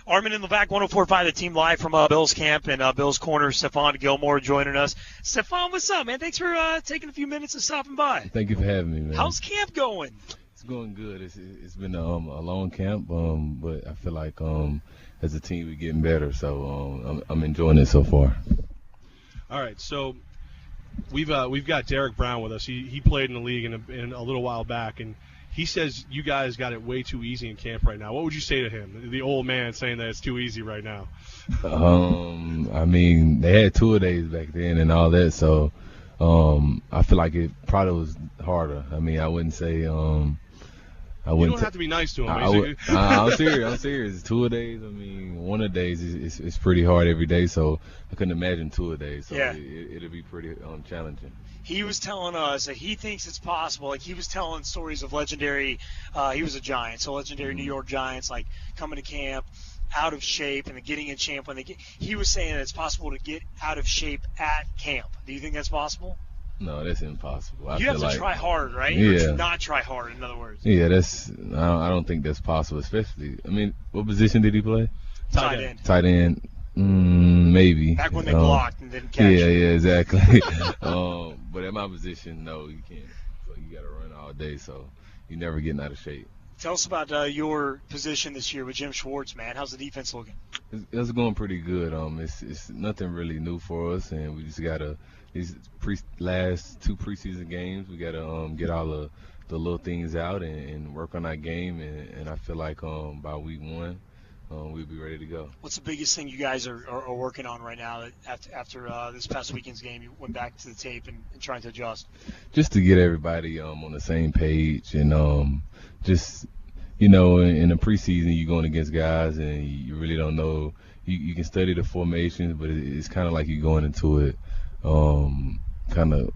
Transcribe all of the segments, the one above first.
Armen and Levack, 104.5, the team live from Bill's camp and Bill's Corner. Stephon Gilmore joining us. Stephon, what's up, man? Thanks for taking a few minutes and stopping by. Thank you for having me, man. How's camp going? It's going good. It's been a long camp, but I feel like as a team we're getting better, so I'm enjoying it so far. All right, so we've got Derek Brown with us. He played in the league in a little while back, and he says you guys got it way too easy in camp right now. What would you say to him, the old man saying that it's too easy right now? I mean, they had tour-days back then and all that, so I feel like it probably was harder. I mean, I wouldn't say you don't have to be nice to him. I'm serious. Tour-days, I mean, one of the days is pretty hard every day, so I couldn't imagine tour-days. So yeah. It'll be pretty challenging. He was telling us that he thinks it's possible. Like, he was telling stories of legendary he was a Giant, so legendary New York Giants, like, coming to camp out of shape and then getting in shape when they get. He was saying that it's possible to get out of shape at camp. Do you think that's possible? No, that's impossible. You have to try hard, right? Yeah. Or to not try hard, in other words. Yeah, I don't think that's possible, especially. I mean, what position did he play? Tight end. Tight end. Maybe. Back when they blocked and didn't catch. Yeah, exactly. But at my position, no, you can't. So you got to run all day, so you're never getting out of shape. Tell us about your position this year with Jim Schwartz, man. How's the defense looking? It's going pretty good. It's nothing really new for us, and we just got to these last 2 preseason games. We got to get all the little things out and work on our game, and I feel like by week 1. We'll be ready to go. What's the biggest thing you guys are working on right now after this past weekend's game? You went back to the tape and trying to adjust. Just to get everybody on the same page, and just in the preseason you're going against guys and you really don't know. You can study the formations, but it's kind of like you're going into it kind of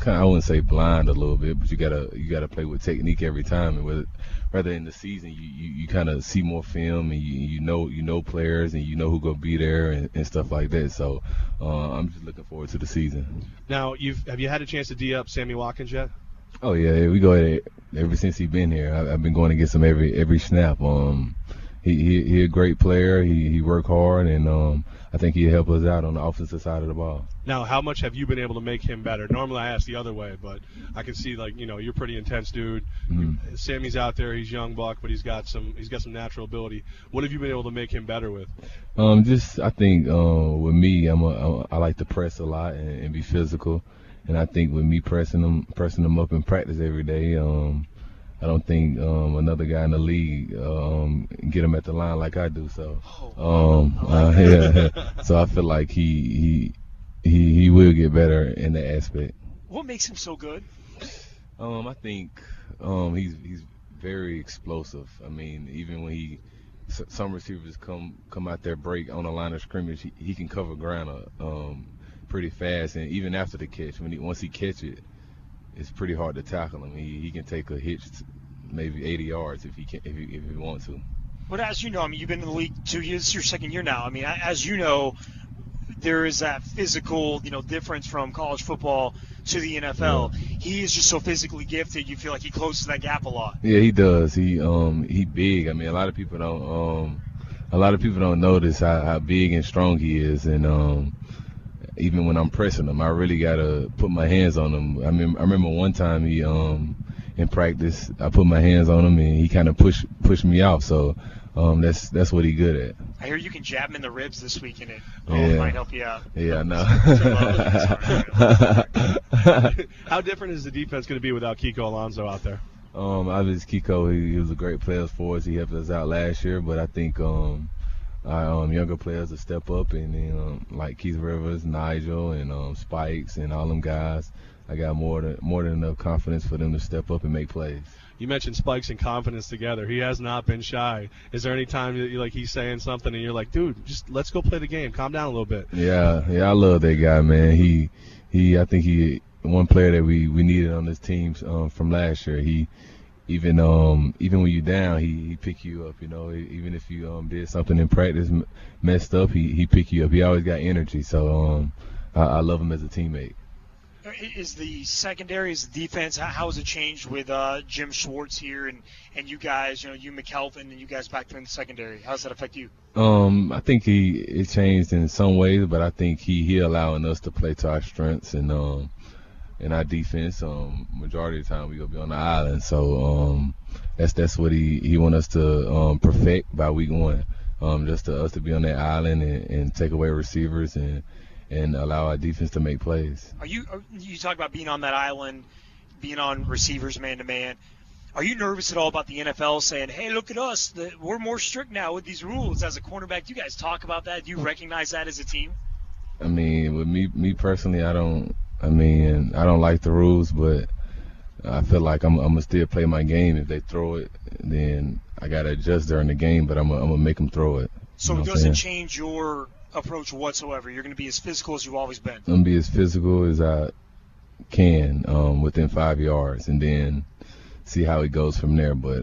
I wouldn't say blind a little bit, but you gotta play with technique every time. And whether in the season you kind of see more film and you know players and you know who gonna be there and stuff like that. So I'm just looking forward to the season. Now, have you had a chance to D up Sammy Watkins yet? Oh yeah, we go at it ever since he's been here. I've been going against him every snap. He a great player. He work hard, and I think he'll help us out on the offensive side of the ball. Now, how much have you been able to make him better? Normally I ask the other way, but I can see, like, you're a pretty intense dude. Mm-hmm. Sammy's out there. He's young buck, but he's got some natural ability. What have you been able to make him better with? I think with me, I like to press a lot and be physical, and I think with me pressing them up in practice every day, I don't think another guy in the league get him at the line like I do. So, so I feel like he will get better in that aspect. What makes him so good? I think he's very explosive. I mean, even when some receivers come out there break on the line of scrimmage, he can cover ground pretty fast, and even after the catch, once he catch it, it's pretty hard to tackle him. He can take a hitch maybe 80 yards if he wants to. But as you know, you've been in the league 2 years. This is your second year now. As you know, there is that physical, difference from college football to the NFL. Yeah. He is just so physically gifted. You feel like he closes that gap a lot. Yeah, he does. He big. A lot of people don't notice how big and strong he is, and even when I'm pressing him, I really gotta put my hands on him. I remember one time he in practice, I put my hands on him and he kind of pushed me off. So that's what he's good at. I hear you can jab him in the ribs this week, and it might help you out. Yeah, I know. How different is the defense going to be without Kiko Alonso out there? Obviously Kiko, he was a great player for us. He helped us out last year, but I think our younger players will step up, and like Keith Rivers, Nigel, and Spikes, and all them guys. I got more than enough confidence for them to step up and make plays. You mentioned Spikes and confidence together. He has not been shy. Is there any time that he's saying something and you're like, dude, just let's go play the game. Calm down a little bit. Yeah, I love that guy, man. I think he one player that we needed on this team from last year. He even when you're down, he pick you up. Even if you did something in practice messed up, he pick you up. He always got energy. So I love him as a teammate. Is the secondary, is the defense, how has it changed with Jim Schwartz here and you guys, you McKelvin and you guys back there in the secondary? How does that affect you? I think it changed in some ways, but I think he allowing us to play to our strengths and in our defense. Majority of the time we gonna be on the island, so that's what he want us to perfect by week 1. Just us to be on that island and take away receivers and allow our defense to make plays. You talk about being on that island, being on receivers man-to-man. Are you nervous at all about the NFL saying, hey, look at us, we're more strict now with these rules as a cornerback? Do you guys talk about that? Do you recognize that as a team? I mean, with me personally, I don't like the rules, but I feel like I'm going to still play my game. If they throw it, then I got to adjust during the game, but I'm going to make them throw it. So it doesn't change your approach whatsoever. You're going to be as physical as you've always been. I'm going to be as physical as I can within 5 yards, and then see how it goes from there. But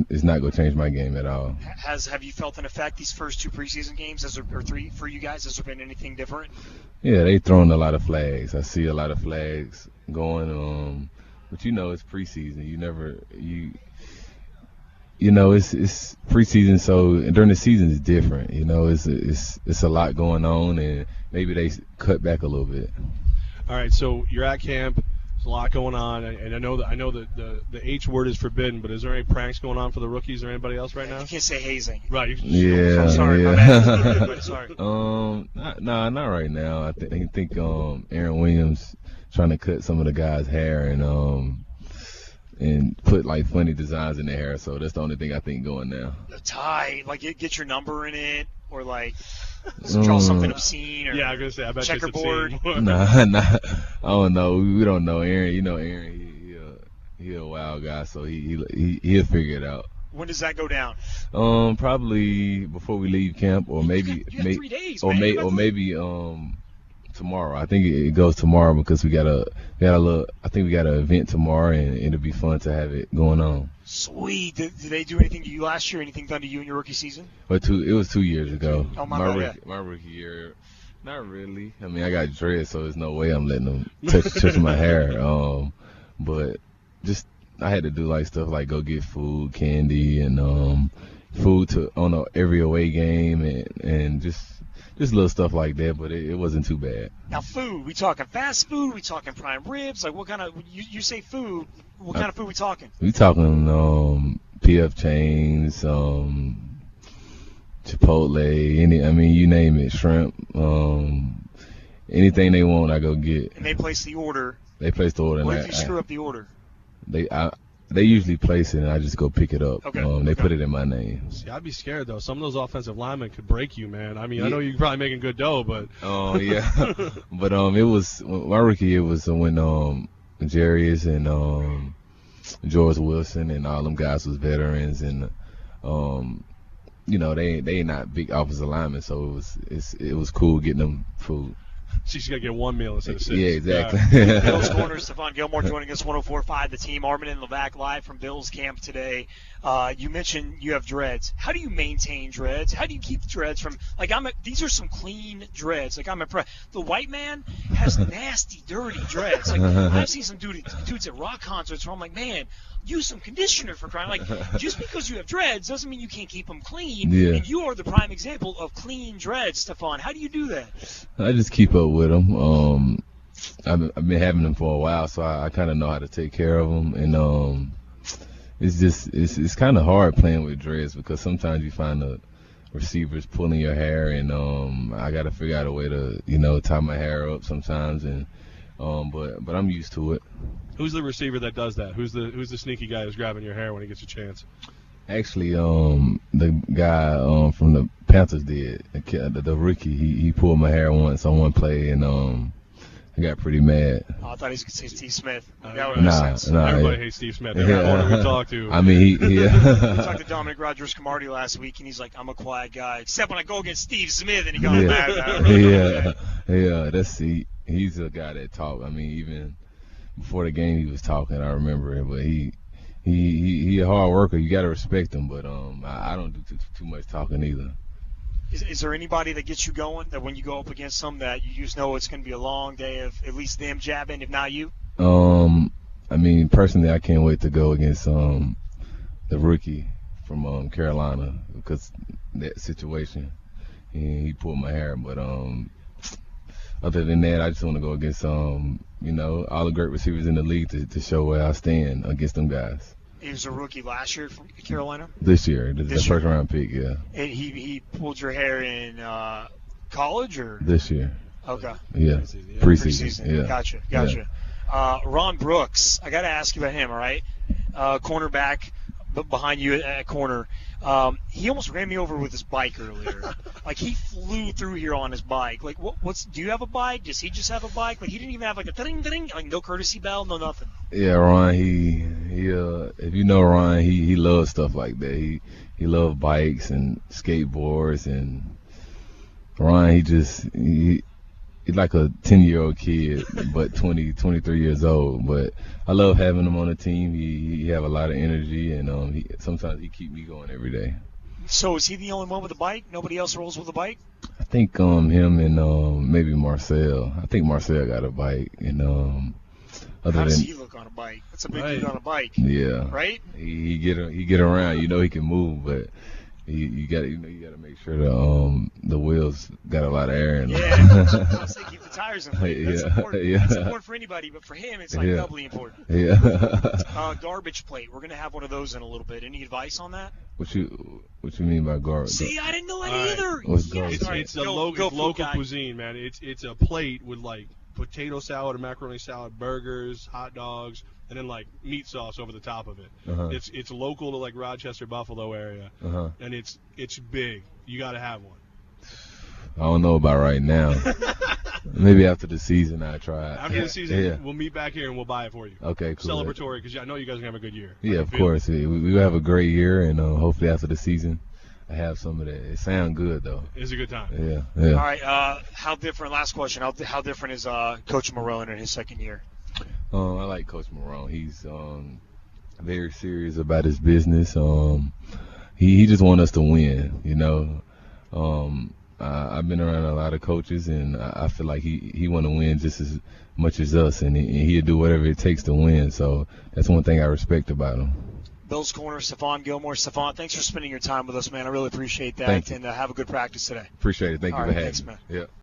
it's not going to change my game at all. Have you felt an effect these first 2 preseason games, or 3 for you guys? Has there been anything different? Yeah, they throwing a lot of flags. I see a lot of flags going. But it's preseason. It's preseason, so during the season it's different. It's a lot going on, and maybe they cut back a little bit. All right, so you're at camp. There's a lot going on, and I know that the H word is forbidden. But is there any pranks going on for the rookies or anybody else right now? You can't say hazing. Right. I'm sorry. Yeah. My bad. Sorry. Not right now. I think Aaron Williams trying to cut some of the guys' hair and put like funny designs in their hair. So that's the only thing I think going now. The tie, like get your number in it, or like draw something obscene, or yeah, I was gonna say I bet checkerboard. Nah. I don't know. We don't know Aaron. Aaron, he a wild guy, so he'll figure it out. When does that go down? Probably before we leave camp, or maybe you got 3 days, or man. maybe tomorrow. I think it goes tomorrow because we got an event tomorrow, and it'll be fun to have it going on. Sweet. Did they do anything to you last year? Anything done to you in your rookie season? But it was 2 years ago. Oh, my rookie year, not really. I mean, I got dreads, so there's no way I'm letting them touch my hair. But just I had to do like stuff like go get food, candy, and food on every away game, and just little stuff like that, but it wasn't too bad. Now, food, we talking fast food? We talking prime ribs? Like, what kind of, you say food, what kind of food we talking? We talking PF chains, Chipotle, you name it, shrimp, anything they want, I go get. And they place the order. They place the order. What if you screw up the order? They usually place it, and I just go pick it up. Okay. They put it in my name. See, I'd be scared, though. Some of those offensive linemen could break you, man. I mean, I know you're probably making good dough, but. Oh, yeah. But it was my rookie year was when Jarius and George Wilson and all them guys was veterans, and they not big offensive linemen, so it was cool getting them food. She's going to get one meal instead of 6. Yeah, exactly. Bills corner, Stephon Gilmore joining us, 104.5 The Team. Armen and Levack live from Bills camp today. You mentioned you have dreads. How do you maintain dreads? How do you keep dreads from, like, these are some clean dreads. Like, I'm impressed. The white man has nasty, dirty dreads. Like, I've seen some dudes at rock concerts where I'm like, man, use some conditioner for crying. Like, just because you have dreads doesn't mean you can't keep them clean. Yeah. And you are the prime example of clean dreads, Stephon. How do you do that? I just keep up with them. I've been having them for a while, so I kind of know how to take care of them. And it's kind of hard playing with dreads because sometimes you find the receivers pulling your hair, and I got to figure out a way to tie my hair up sometimes. And but I'm used to it. Who's the receiver that does that? Who's the sneaky guy who's grabbing your hair when he gets a chance? Actually, the guy from the Panthers did. The rookie, he pulled my hair once on one play, and I got pretty mad. Oh, I thought he was going to say Steve Smith. Nah, everybody hates Steve Smith. Every corner we talk to. I mean, we talked to Dominic Rodgers-Cromartie last week, and he's like, I'm a quiet guy, except when I go against Steve Smith, and he goes, he's a guy that talk. I mean, even before the game, he was talking. I remember it, but he a hard worker. You got to respect him, but I don't do too much talking either. Is there anybody that gets you going, that when you go up against them that you just know it's going to be a long day of at least them jabbing, if not you? I mean, personally, I can't wait to go against the rookie from Carolina, because that situation, he pulled my hair. But other than that, I just want to go against all the great receivers in the league to show where I stand against them guys. He was a rookie last year from Carolina? This year, the first round pick, yeah. And he pulled your hair in college or? This year. Okay. Yeah. Preseason. Yeah. Gotcha. Yeah. Ron Brooks, I got to ask you about him, all right? Cornerback behind you at corner. He almost ran me over with his bike earlier. Like, he flew through here on his bike. Like, do you have a bike? Does he just have a bike? Like, he didn't even have like a ding, like no courtesy bell, no nothing. Yeah, Ron, he if you know Ron, he loves stuff like that. He loves bikes and skateboards, and Ron, he's like a 10-year-old kid, but 23 years old. But I love having him on the team. He have a lot of energy, and sometimes he keep me going every day. So is he the only one with a bike? Nobody else rolls with a bike? I think him and maybe Marcel. I think Marcel got a bike, and how does he look on a bike? That's a big dude on a bike. Yeah. Right? He get around. He can move, but you got to make sure the wheels got a lot of air in them. Yeah, they keep the tires in place. That's important. Yeah. It's important for anybody, but for him, it's like doubly important. Yeah. Garbage plate. We're gonna have one of those in a little bit. Any advice on that? What you mean by garbage? See, I didn't know that either. What's garbage? It's a local cuisine, man. It's a plate with like potato salad or macaroni salad, burgers, hot dogs, and then like meat sauce over the top of it. Uh-huh. It's local to like Rochester, Buffalo area, and it's big. You got to have one. I don't know about right now. Maybe after the season I try it. After the season, we'll meet back here and we'll buy it for you. Okay, cool. Celebratory, because I know you guys are gonna have a good year. Yeah, of course. We will have a great year, and hopefully after the season I have some of that. It sounds good though. It's a good time. Yeah. All right. How different? Last question. How different is Coach Marone in his second year? I like Coach Marone. He's very serious about his business. He just wants us to win. I've been around a lot of coaches, and I feel like he want to win just as much as us, and he'll do whatever it takes to win. So that's one thing I respect about him. Bills corner, Stephon Gilmore. Stephon, thanks for spending your time with us, man. I really appreciate that. Thank you. And have a good practice today. Appreciate it. Thank you for having me. Thanks, man. Yeah.